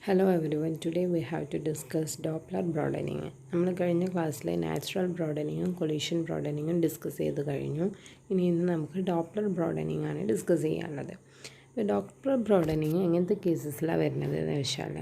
Hello everyone. Today we have to discuss Doppler broadening. നമ്മൾ കഴിഞ്ഞ ക്ലാസ്സിൽ നാച്ചുറൽ ബ്രോഡനിങ്ങും കൊളീഷൻ ബ്രോഡനിങ്ങും ഡിസ്കസ് ചെയ്ത് കഴിഞ്ഞു. ഇന്ന് നമുക്ക് ഡോപ്ലർ ബ്രോഡനിങ് ആണ് ഡിസ്കസ് ചെയ്യാനുള്ളത്. ഇപ്പോൾ ഡോപ്ലർ ബ്രോഡനിങ് എങ്ങനത്തെ കേസസിലാണ് വരുന്നത് എന്ന് വെച്ചാൽ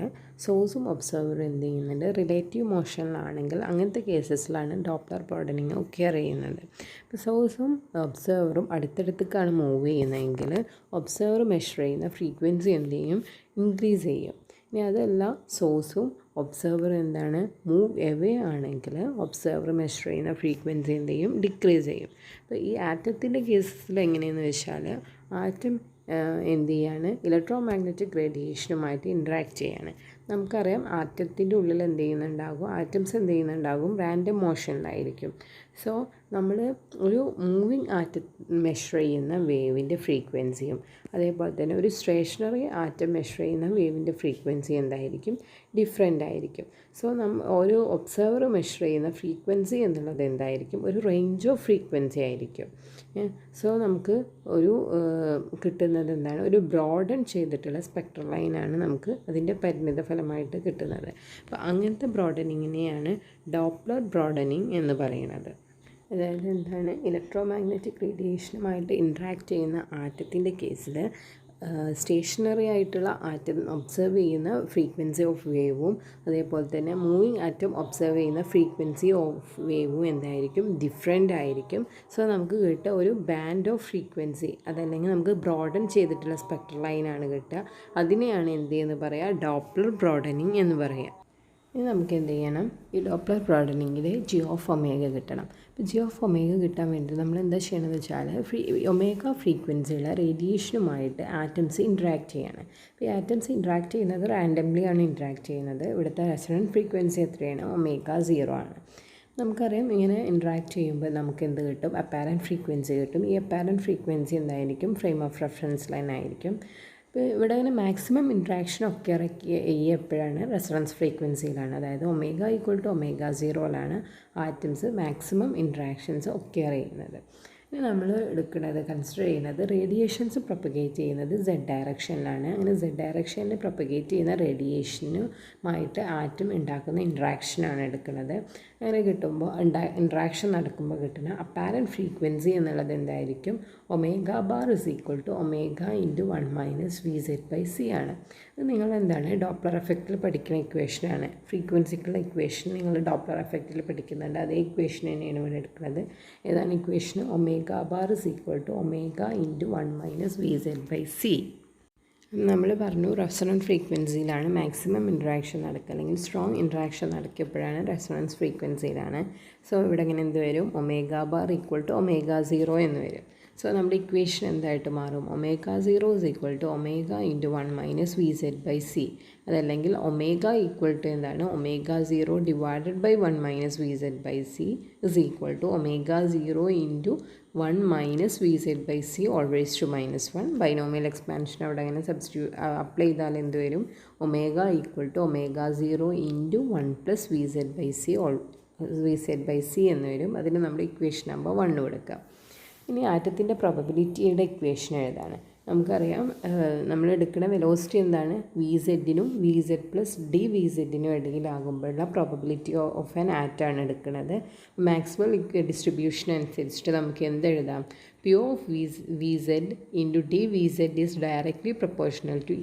സോഴ്സും ഒബ്സർവറും എന്ത് ചെയ്യുന്നുണ്ട്, റിലേറ്റീവ് മോഷനിലാണെങ്കിൽ അങ്ങനത്തെ കേസസിലാണ് ഡോപ്ലർ ബ്രോഡനിങ് ഒക്കെ ചെയ്യുന്നത്. ഇപ്പോൾ സോഴ്സും ഒബ്സർവറും അടുത്തടുത്തേക്കാണ് മൂവ് ചെയ്യുന്നതെങ്കിൽ ഒബ്സർവർ മെഷർ ചെയ്യുന്ന ഫ്രീക്വൻസി എന്ത് ചെയ്യും, ഇൻക്രീസ് ചെയ്യും. ഇനി അതല്ല സോഴ്സും ഒബ്സർവർ എന്താണ് മൂവ് എവേ ആണെങ്കിൽ ഒബ്സർവർ മെഷർ ചെയ്യുന്ന ഫ്രീക്വൻസി എന്ത് ചെയ്യും, ഡിക്രീസ് ചെയ്യും. അപ്പോൾ ഈ ആറ്റത്തിൻ്റെ കേസിൽ എങ്ങനെയെന്ന് വെച്ചാൽ ആറ്റം എന്ത് ചെയ്യാണ്, ഇലക്ട്രോ മാഗ്നറ്റിക് റേഡിയേഷനുമായിട്ട് ഇൻട്രാക്ട് ചെയ്യാണ്. നമുക്കറിയാം ആറ്റത്തിൻ്റെ ഉള്ളിൽ എന്ത് ചെയ്യുന്നുണ്ടാകും, ആറ്റംസ് എന്ത് ചെയ്യുന്നുണ്ടാകും, റാൻഡം മോഷനിലായിരിക്കും. സോ നമ്മൾ ഒരു മൂവിങ് ആറ്റം മെഷർ ചെയ്യുന്ന വേവിൻ്റെ ഫ്രീക്വൻസിയും അതേപോലെ തന്നെ ഒരു സ്റ്റേഷനറി ആറ്റം മെഷർ ചെയ്യുന്ന വേവിൻ്റെ ഫ്രീക്വൻസി എന്തായിരിക്കും, ഡിഫറെൻ്റ് ആയിരിക്കും. സോ ഒരു ഒബ്സർവർ മെഷർ ചെയ്യുന്ന ഫ്രീക്വൻസി എന്നുള്ളത് എന്തായിരിക്കും, ഒരു റേഞ്ച് ഓഫ് ഫ്രീക്വൻസി ആയിരിക്കും. സോ നമുക്ക് ഒരു കിട്ടുന്നത് എന്താണ്, ഒരു ബ്രോഡൻ ചെയ്തിട്ടുള്ള സ്പെക്ട്രൽ ലൈനാണ് നമുക്ക് അതിൻ്റെ പരിണിത ഫലമായിട്ട് കിട്ടുന്നത്. അപ്പോൾ അങ്ങനത്തെ ബ്രോഡനിങ്ങിനെയാണ് ഡോപ്ലർ ബ്രോഡനിങ് എന്ന് പറയുന്നത്. അതായത് എന്താണ്, ഇലക്ട്രോ മാഗ്നറ്റിക് റേഡിയേഷനുമായിട്ട് ഇൻട്രാക്ട് ചെയ്യുന്ന ആറ്റത്തിൻ്റെ കേസിൽ സ്റ്റേഷനറി ആയിട്ടുള്ള ആറ്റം ഒബ്സർവ് ചെയ്യുന്ന ഫ്രീക്വൻസി ഓഫ് വേവും അതേപോലെ തന്നെ മൂവിങ് ആറ്റം ഒബ്സർവ് ചെയ്യുന്ന ഫ്രീക്വൻസി ഓഫ് വേവും എന്തായിരിക്കും, ഡിഫറെൻ്റ് ആയിരിക്കും. സോ നമുക്ക് കിട്ടുക ഒരു ബാൻഡ് ഓഫ് ഫ്രീക്വൻസി, അതല്ലെങ്കിൽ നമുക്ക് ബ്രോഡൻ ചെയ്തിട്ടുള്ള സ്പെക്ട്രൽ ലൈനാണ് കിട്ടുക. അതിനെയാണ് എന്ത് ചെയ്യുന്നത് പറയുക, ഡോപ്ലർ ബ്രോഡനിങ് എന്ന് പറയുക. ഇനി നമുക്ക് എന്ത് ചെയ്യണം, ഈ ഡോപ്ലർ ബ്രോഡനിങ്ങിൽ ജി ഓഫ് ഒമേഗ കിട്ടണം. അപ്പോൾ ജി ഓഫ് ഒമേഗ കിട്ടാൻ വേണ്ടി നമ്മൾ എന്താ ചെയ്യണമെന്ന് വെച്ചാൽ ഒമേഗ ഫ്രീക്വൻസിയുള്ള റേഡിയേഷനുമായിട്ട് ആറ്റംസ് ഇൻട്രാക്ട് ചെയ്യണം. അപ്പോൾ ഈ ആറ്റംസ് ഇൻട്രാക്ട് ചെയ്യുന്നത് റാൻഡംലി ആണ് ഇൻട്രാക്ട് ചെയ്യുന്നത്. ഇവിടുത്തെ റെസൊണൻറ്റ് ഫ്രീക്വൻസി എത്രയാണ്, ഒമേഗ 0 ആണ്. നമുക്കറിയാം ഇങ്ങനെ ഇൻട്രാക്ട് ചെയ്യുമ്പോൾ നമുക്ക് എന്ത് കിട്ടും, അപ്പാരൻറ്റ് ഫ്രീക്വൻസി കിട്ടും. ഈ അപ്പാരൻറ്റ് ഫ്രീക്വൻസി എന്തായിരിക്കും, ഫ്രെയിം ഓഫ് റെഫറൻസ് ലൈൻ ആയിരിക്കും. ഇപ്പോൾ ഇവിടെ അങ്ങനെ മാക്സിമം ഇൻട്രാക്ഷൻ ഒക്കെ എപ്പോഴാണ്, റെസൊണൻസ് ഫ്രീക്വൻസിയിലാണ്. അതായത് ഒമേഗ ഈക്വൽ ടു ഒമേഗ 0യിലാണ് ആറ്റംസ് മാക്സിമം ഇൻട്രാക്ഷൻസ് ഒക്കെ ചെയ്യുന്നത്. ഇനി നമ്മൾ കൺസിഡർ ചെയ്യുന്നത് റേഡിയേഷൻസ് പ്രൊപ്പഗേറ്റ് ചെയ്യുന്നത് Z ഡയറക്ഷനിലാണ്. അങ്ങനെ Z ഡയറക്ഷനിൽ പ്രൊപ്പഗേറ്റ് ചെയ്യുന്ന റേഡിയേഷനുമായിട്ട് ആറ്റം ഉണ്ടാക്കുന്ന ഇൻട്രാക്ഷനാണ് എടുക്കുന്നത്. അങ്ങനെ കിട്ടുമ്പോൾ ഇൻട്രാക്ഷൻ നടക്കുമ്പോൾ കിട്ടുന്ന അപ്പാരൻറ്റ് ഫ്രീക്വൻസി എന്നുള്ളത് എന്തായിരിക്കും, omega bar is equal to omega into 1 - VZ/C ആണ്. ഇത് നിങ്ങൾ എന്താണ് ഡോപ്ലർ എഫക്റ്റിൽ പഠിക്കുന്ന ഇക്വേഷനാണ്. ഫ്രീക്വൻസിക്കുള്ള ഇക്വേഷൻ നിങ്ങൾ ഡോപ്ലർ എഫക്റ്റിൽ പഠിക്കുന്നുണ്ട്. അതേ ഇക്വേഷൻ തന്നെയാണ് ഇവിടെ എടുക്കുന്നത്. ഏതാണ് equation, omega bar is equal to omega into 1 - VZ/C. നമ്മൾ പറഞ്ഞു റെസൊണൻറ്റ് ഫ്രീക്വൻസിയിലാണ് മാക്സിമം ഇൻട്രാക്ഷൻ നടക്കുക, അല്ലെങ്കിൽ സ്ട്രോങ് ഇൻട്രാക്ഷൻ നടക്കിയപ്പോഴാണ് റെസൊണൻസ് ഫ്രീക്വൻസിയിലാണ്. സോ ഇവിടെ ഇങ്ങനെ എന്ത് വരും, omega bar equal to omega 0 എന്ന് വരും. സോ നമ്മുടെ ഇക്വേഷൻ എന്തായിട്ട് മാറും, omega 0 is equal to omega into 1 - VZ/C. അതല്ലെങ്കിൽ ഒമേഗ ഈക്വൽ ടു എന്താണ്, omega 0 divided by 1 - VZ/C is equal to omega 0 into 1 - VZ/C all raise to -1. Binomial expansion അവിടെ അങ്ങനെ apply ചെയ്താൽ എന്ത് വരും, omega equal to omega 0 into 1 + VZ/C എന്ന് വരും. അതിന് നമ്മുടെ ഇക്വേഷൻ നമ്പർ 1 കൊടുക്കാം. ഇനി ആറ്റത്തിൻ്റെ പ്രോബബിലിറ്റിയുടെ ഇക്വേഷൻ എഴുതാണ്. നമുക്കറിയാം നമ്മൾ എടുക്കുന്ന വെലോസിറ്റി എന്താണ്, VZ-നും VZ + dVZ-നും ഇടയിലാകുമ്പോഴുള്ള പ്രോബബിലിറ്റി ഓഫ് ആൻ ആറ്റാണ് എടുക്കുന്നത്. മാക്സ്വെൽ ഡിസ്ട്രിബ്യൂഷൻ അനുസരിച്ചിട്ട് നമുക്ക് എന്തെഴുതാം, P of VZ into dVZ is directly proportional to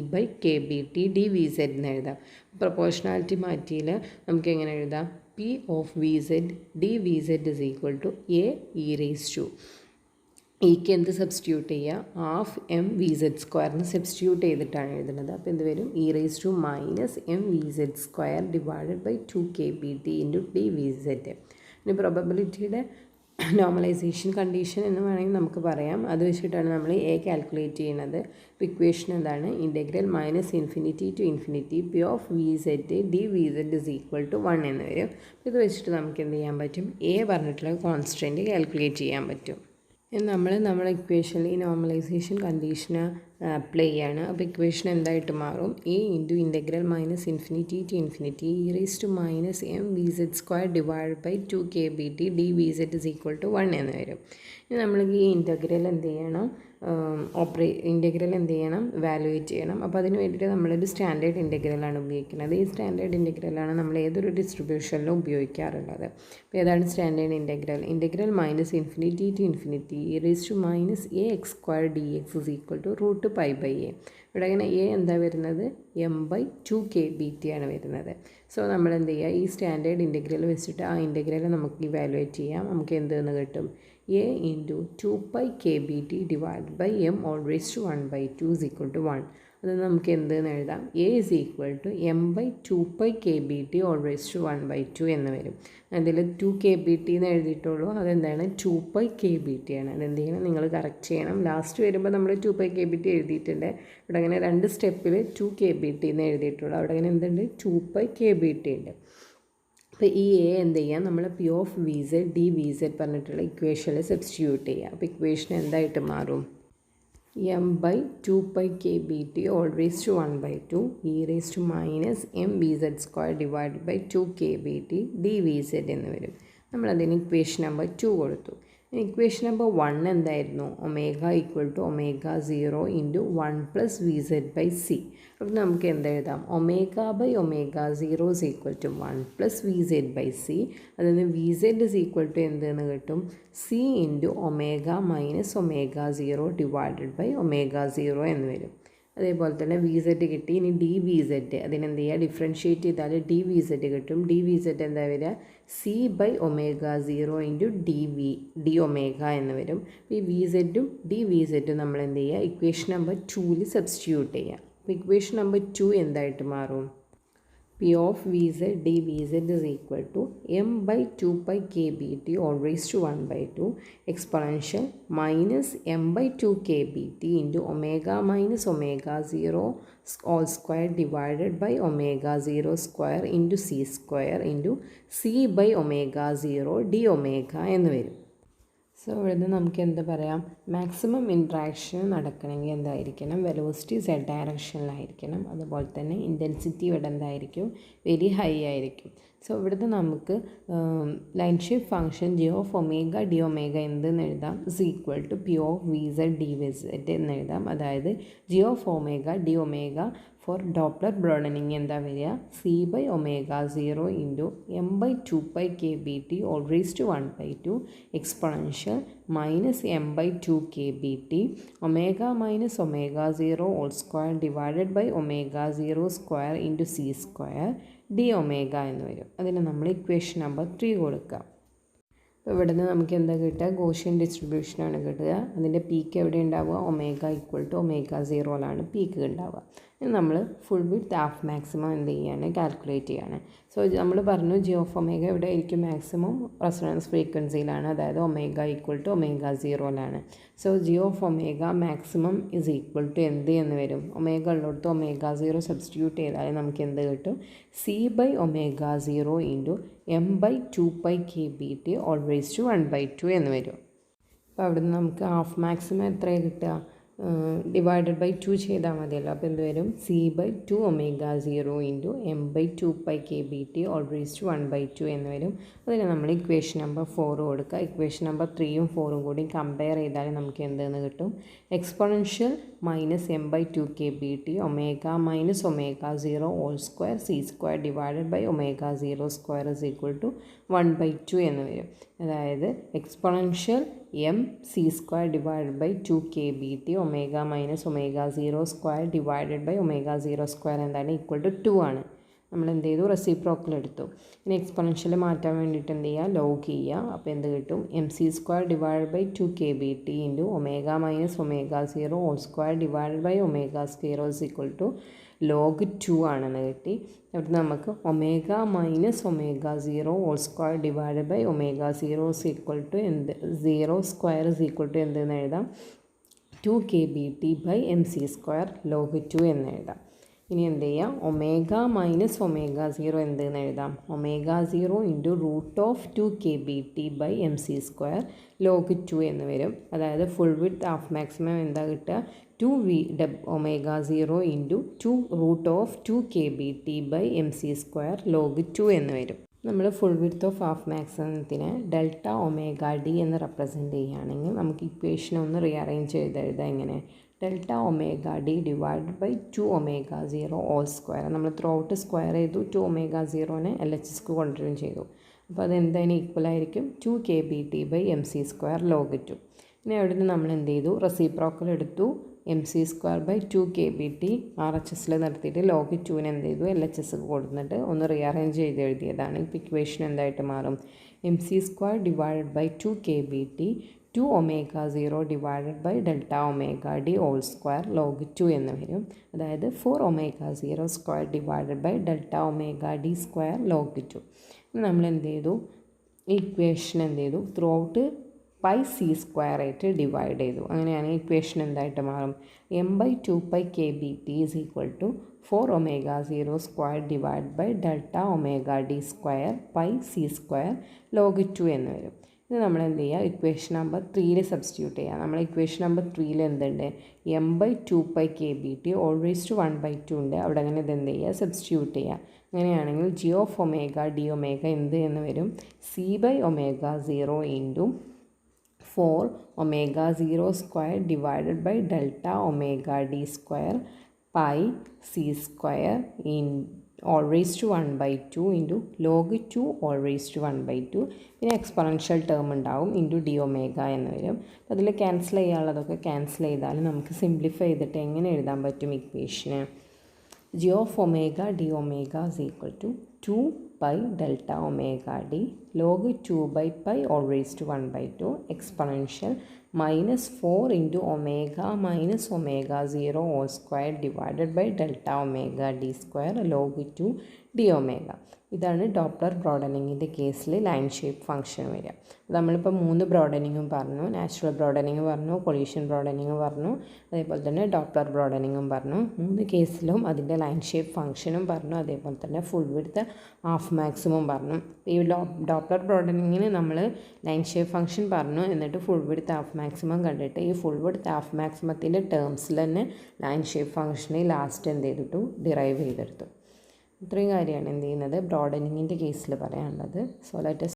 e⁻e/kBT dVZ എന്ന് എഴുതാം. പ്രൊപ്പോർഷണാലിറ്റി മാറ്റിയിൽ നമുക്ക് എങ്ങനെ എഴുതാം, P of VZ dVZ is equal to e⁻ ഇക്ക് എന്ത് സബ്സ്റ്റിറ്റ്യൂട്ട് ചെയ്യുക, ½ സബ്സ്റ്റിറ്റ്യൂട്ട് ചെയ്തിട്ടാണ് എഴുതുന്നത്. അപ്പോൾ എന്ത് വരും, e⁻⁻mVZ² divided by 2kBT into dVZ. ഇനി പ്രോബബിലിറ്റിയുടെ നോർമലൈസേഷൻ കണ്ടീഷൻ എന്ന് വേണമെങ്കിൽ നമുക്ക് പറയാം. അത് വെച്ചിട്ടാണ് നമ്മൾ എ കാൽക്കുലേറ്റ് ചെയ്യുന്നത്. ഇക്വേഷൻ എന്താണ്, integral -∞ to ∞ P of VZ dVZ is equal to 1 എന്ന് വരും. ഇത് വെച്ചിട്ട് നമുക്ക് എന്ത് ചെയ്യാൻ പറ്റും, എ പറഞ്ഞിട്ടുള്ള കോൺസ്റ്റൻറ്റ് കാൽക്കുലേറ്റ് ചെയ്യാൻ പറ്റും. നമ്മളെ ഇക്വേഷനിൽ ഈ നോർമലൈസേഷൻ കണ്ടീഷന് അപ്ലൈ ചെയ്യാണ്. അപ്പോൾ ഇക്വേഷൻ എന്തായിട്ട് മാറും? A into integral minus infinity to infinity e raise to minus m v z square divide by 2kbt d v z is equal to 1 എന്ന് വരും. ഇനി നമ്മൾ ഈ ഇൻ്റഗ്രൽ എന്ത് ചെയ്യണം? ഇൻ്റഗ്രൽ എന്ത് ചെയ്യണം? വാലുവേറ്റ് ചെയ്യണം. അപ്പോൾ അതിന് വേണ്ടിയിട്ട് നമ്മളൊരു സ്റ്റാൻഡേർഡ് ഇൻ്റഗ്രലാണ് ഉപയോഗിക്കുന്നത്. ഈ സ്റ്റാൻഡേർഡ് ഇൻ്റഗ്രലാണ് നമ്മൾ ഏതൊരു ഡിസ്ട്രിബ്യൂഷനിലും ഉപയോഗിക്കാറുള്ളത്. അപ്പോൾ ഏതാണ് standard integral? Integral minus infinity to infinity e raise to minus a x square d x is equal to root pi by a. ഇവിടെ ഇങ്ങനെ എ എന്താ വരുന്നത്? m/2kbt ആണ് വരുന്നത്. സോ നമ്മൾ എന്ത് ചെയ്യുക? ഈ സ്റ്റാൻഡേർഡ് ഇൻ്റഗ്രൽ വെച്ചിട്ട് ആ ഇൻ്റഗ്രൽ നമുക്ക് ഇവാലുവേറ്റ് ചെയ്യാം. നമുക്ക് എന്തെന്ന് കിട്ടും? a into 2πkbt divided by m all raised to 1/2 is equal to 1. അത് നമുക്ക് എന്തെന്ന് എഴുതാം? a is equal to m/2πkbt all raised to 1/2 എന്ന് വരും. അതിൽ 2kbt എന്ന് എഴുതിയിട്ടുള്ളൂ. അതെന്താണ്? 2πkbt ആണ്. അതെന്ത് ചെയ്യണം? നിങ്ങൾ കറക്റ്റ് ചെയ്യണം. ലാസ്റ്റ് വരുമ്പോൾ നമ്മൾ 2πkbt എഴുതിയിട്ടുണ്ട്. ഇവിടെ അങ്ങനെ 2 സ്റ്റെപ്പിൽ 2kbt എന്ന് എഴുതിയിട്ടുള്ളൂ. അവിടെ അങ്ങനെ എന്തുണ്ട്? 2πkbt ഉണ്ട്. അപ്പോൾ ഈ എ എന്ത് ചെയ്യുക? നമ്മൾ p of v z d v z പറഞ്ഞിട്ടുള്ള ഇക്വേഷനിൽ സബ്സ്റ്റിറ്റ്യൂട്ട് ചെയ്യുക. അപ്പോൾ ഇക്വേഷൻ എന്തായിട്ട് മാറും? m/2πkbt all raised to 1/2 e raised to minus mvz square divided by 2kbt dvz എന്ന് വരും. നമ്മളതിന് ഇക്വേഷൻ നമ്പർ 2 കൊടുത്തു. ഇക്വേഷൻ നമ്പർ 1 എന്തായിരുന്നു? Omega equal to omega 0 into 1 plus v z by c. അപ്പോൾ നമുക്ക് എന്തെഴുതാം? Omega by omega 0 is equal to 1 plus v z by c. അതിൽ നിന്ന് v z is equal to എന്തെന്ന് കിട്ടും? C into omega minus omega 0 divided by omega 0 എന്ന് വരും. അതേപോലെ തന്നെ വി സെഡ് കിട്ടി. ഇനി ഡി വി സെഡ് അതിനെന്ത് ചെയ്യുക? ഡിഫറൻഷ്യേറ്റ് ചെയ്താൽ ഡി വി സെഡ് കിട്ടും. ഡി വി സെഡ് എന്താ വരിക? C by omega 0 into d omega എന്ന് വരും. ഈ വി സെഡും ഡി വി സെഡും നമ്മൾ എന്ത് ചെയ്യുക? ഇക്വേഷൻ നമ്പർ 2ൽ സബ്സ്റ്റിറ്റ്യൂട്ട് ചെയ്യുക. അപ്പോൾ ഇക്വേഷൻ നമ്പർ 2 എന്തായിട്ട് മാറും? P of Vz dVz is equal to m/2πkbt all raised to 1/2 exponential minus m/2kbt into omega minus omega 0 all square divided by omega 0 square into c square into c by omega 0 d omega എന്ന് വരും. So ഇവിടുന്ന് നമുക്ക് എന്താ പറയാം? Maximum interaction നടക്കണമെങ്കിൽ എന്തായിരിക്കണം? Velocity z ഡയറക്ഷനിലായിരിക്കണം. അതുപോലെ തന്നെ ഇൻറ്റൻസിറ്റി ഇവിടെ എന്തായിരിക്കും? വെരി ഹൈ ആയിരിക്കും. സോ ഇവിടുന്ന് നമുക്ക് line shape function g of omega d omega എന്തെന്ന് എഴുതാം? Is equal to p of v z d v z എന്ന് എഴുതാം. അതായത് g of omega d omega for Doppler broadening എന്താ വരിക? C by omega 0 into m/2πkbt all raise to 1/2 exponential minus m/2kbt omega minus omega 0 all square divided by omega 0 square into c square d omega എന്ന് വരും. അതിന് നമ്മൾ equation number 3 കൊടുക്കുക. അപ്പോൾ ഇവിടെ നിന്ന് നമുക്ക് എന്താ കിട്ടുക? ഗോഷ്യൻ ഡിസ്ട്രിബ്യൂഷനാണ് കിട്ടുക. അതിൻ്റെ പീക്ക് എവിടെ ഉണ്ടാവുക? ഒമേഗ ഈക്വൽ ടു ഒമേഗ 0ലാണ് പീക്ക് ഉണ്ടാവുക. നമ്മൾ ഫുൾ വിഡ്ത്ത് ഹാഫ് മാക്സിമം എന്ത് ചെയ്യാണ്? കാൽക്കുലേറ്റ് ചെയ്യാണ്. സോ നമ്മൾ പറഞ്ഞു ജി ഓഫ് ഒമേഗ എവിടെ ആയിരിക്കും? മാക്സിമം റെസൊണൻസ് ഫ്രീക്വൻസിയിലാണ്. അതായത് ഒമേഗ ഈക്വൽ ടു ഒമേഗ 0ലാണ്. So g of omega maximum is equal to എന്ത് എന്ന് വരും? ഒമേഗ ഉള്ളിടത്ത് ഒമേഗ 0 സബ്സ്റ്റിറ്റ്യൂട്ട് ചെയ്താൽ നമുക്ക് എന്ത് കിട്ടും? C by omega 0 into m/2πkbt all raise to 1/2 എന്ന് വരും. അപ്പോൾ അവിടെ നിന്ന് നമുക്ക് ഹാഫ് മാക്സിമം എത്രയാണ് കിട്ടുക? ഡിവൈഡഡ് ബൈ 2 ചെയ്താൽ മതിയല്ലോ. അപ്പോൾ എന്ത് വരും? C by 2 omega 0 into m/2πkbt all raise to 1/2 എന്ന് വരും. അതിന് നമ്മൾ ഇക്വേഷൻ നമ്പർ 4 കൊടുക്കുക. ഇക്വേഷൻ നമ്പർ 3ഉം 4ഉം കൂടി കമ്പയർ ചെയ്താൽ നമുക്ക് എന്തെന്ന് കിട്ടും? Exponential minus m/2kbt omega minus omega 0 all square c square divided by omega 0 square is equal to 1/2 എന്ന് വരും. അതായത് exponential m c square divided by 2kbt omega minus omega 0 square divided by omega 0 square എന്താണ്? Equal to 2 ആണ്. നമ്മൾ എന്ത് ചെയ്തു? Reciprocal എടുത്തു. ഇനി എക്സ്പൊണൻഷ്യൽ മാറ്റാൻ വേണ്ടിയിട്ട് എന്ത് ചെയ്യുക? ലോഗ് ചെയ്യുക. അപ്പോൾ എന്ത് കിട്ടും? M c square divided by 2kbt into omega minus omega 0 whole square divided by omega 0 is equal to log 2 ആണെന്ന് കിട്ടി. അവിടെ നമുക്ക് omega minus omega 0 whole square divided by omega 0 is equal to എന്ത്? 0 square is equal to എന്തെന്ന് എഴുതാം? 2kbt by m c square log 2 എന്ന് എഴുതാം. ഇനി എന്ത് ചെയ്യാം, ഒമേഗ മൈനസ് ഒമേഗ 0 എന്തെന്ന് എഴുതാം, ഒമേഗ 0 ഇൻറ്റു √2 log 2 എന്ന് വരും. അതായത് ഫുൾ വിഡ്ത്ത് ഹാഫ് മാക്സിമം എന്താ കിട്ടുക, 2v ഒമേഗ 0 ഇൻറ്റു 2√2 log 2 എന്ന് വരും. നമ്മൾ ഫുൾ വിഡ്ത്ത് ഓഫ് ഹാഫ് മാക്സിമത്തിനെ ഡെൽറ്റ ഒമേഗ ഡി എന്ന് റെപ്രസെൻറ്റ് ചെയ്യുകയാണെങ്കിൽ നമുക്ക് ഇക്വേഷൻ ഒന്ന് റീഅറേഞ്ച് ചെയ്തെഴുതാം. എങ്ങനെ, delta omega d divide by 2 omega 0 whole square. നമ്മൾ ത്രൂ ഔട്ട് സ്ക്വയർ ചെയ്തു, 2 ഒമേഗ 0നെ LHSക്ക് കൊണ്ടുവരും ചെയ്തു. അപ്പോൾ അതെന്തായാലും ഈക്വൽ ആയിരിക്കും 2kBT/mc² log 2. ഇനി അവിടെ നിന്ന് നമ്മൾ എന്ത് ചെയ്തു, റെസിപ്രോക്കൽ എടുത്തു, mc²/2kBT RHSൽ നിർത്തിയിട്ട് log 2ന് എന്ത് ചെയ്തു, LHSക്ക് കൊടുത്തിട്ട് ഒന്ന് റീഅറേഞ്ച് ചെയ്ത് എഴുതിയതാണ്. ഇപ്പോൾ ഇക്വേഷൻ എന്തായിട്ട് മാറും, mc² divided by 2kBT 2 omega 0 divided by delta omega d whole square log 2 എന്ന് വരും. അതായത് 4 omega 0² divided by delta omega d square log 2. നമ്മൾ എന്ത് ചെയ്തു, ഈ ഇക്വേഷൻ എന്ത് ചെയ്തു, ത്രൂ ഔട്ട് πc² ആയിട്ട് ഡിവൈഡ് ചെയ്തു. അങ്ങനെയാണ് ഇക്വേഷൻ എന്തായിട്ട് മാറും, m/2πkBT = 4 omega 0² divide by delta omega d square πc² log 2 എന്ന് വരും. ഇത് നമ്മൾ എന്ത് ചെയ്യുക, ഇക്വേഷൻ നമ്പർ 3യിൽ സബ്സ്റ്റിറ്റ്യൂട്ട് ചെയ്യുക. നമ്മൾ ഇക്വേഷൻ നമ്പർ 3യിൽ എന്തുണ്ട്, m/2πkBT ഓൾവേസ് ടു 1/2 ഉണ്ട്. അവിടെ അങ്ങനെ ഇത് എന്ത് ചെയ്യുക, സബ്സ്റ്റിറ്റ്യൂട്ട് ചെയ്യുക. അങ്ങനെയാണെങ്കിൽ g of omega d omega എന്ത് എന്ന് വരും, c/omega 0 into 4 omega 0² divided by delta omega d square πc² in all raise to 1/2 into log 2 all raise to 1/2. പിന്നെ എക്സ്പൊണൻഷ്യൽ ടേം ഉണ്ടാവും ഇൻറ്റു ഡി ഒമേഗ എന്ന് വരും. അപ്പോൾ അതിൽ ക്യാൻസൽ ചെയ്യാനുള്ളതൊക്കെ ക്യാൻസൽ ചെയ്താൽ നമുക്ക് സിംപ്ലിഫൈ ചെയ്തിട്ട് എങ്ങനെ എഴുതാൻ പറ്റും ഇക്വേഷന്, g of omega d omega is equal to 2 delta omega d log 2/pi all raised to 1/2 exponential minus 4 into omega minus omega 0 whole square divided by delta omega d square log 2 d omega. ഇതാണ് Doppler ബ്രോഡനിങ്ങിൻ്റെ കേസിൽ line shape function വരിക. നമ്മളിപ്പോൾ 3 ബ്രോഡനിങ്ങും പറഞ്ഞു, natural broadening പറഞ്ഞു, collision broadening പറഞ്ഞു, അതേപോലെ തന്നെ Doppler ബ്രോഡനിങ്ങും പറഞ്ഞു. 3 കേസിലും അതിൻ്റെ ലൈൻ ഷേപ്പ് ഫംഗ്ഷനും പറഞ്ഞു, അതേപോലെ തന്നെ ഫുൾ വിഡ്ത്ത് ഹാഫ് മാക്സിമം പറഞ്ഞു. ഈ ഡോപ്ലർ ബ്രോഡനിങ്ങിന് നമ്മൾ ലൈൻ ഷേപ്പ് ഫംഗ്ഷൻ പറഞ്ഞു, എന്നിട്ട് ഫുൾ വിഡ്ത്ത് ഹാഫ് മാക്സിമം കണ്ടിട്ട് ഈ ഫുൾ വിഡ്ത്ത് ഹാഫ് മാക്സിമത്തിൻ്റെ ടേംസിൽ തന്നെ ലൈൻ ഷേപ്പ് ഫംഗ്ഷനെ ലാസ്റ്റ് എന്ത് ചെയ്തിട്ടു, ഡിറൈവ് ചെയ്തെടുത്തു. ഇത്രയും കാര്യമാണ് എന്ത് ചെയ്യുന്നത് ബ്രോഡനിങ്ങിൻ്റെ കേസിൽ പറയാനുള്ളത്. So let us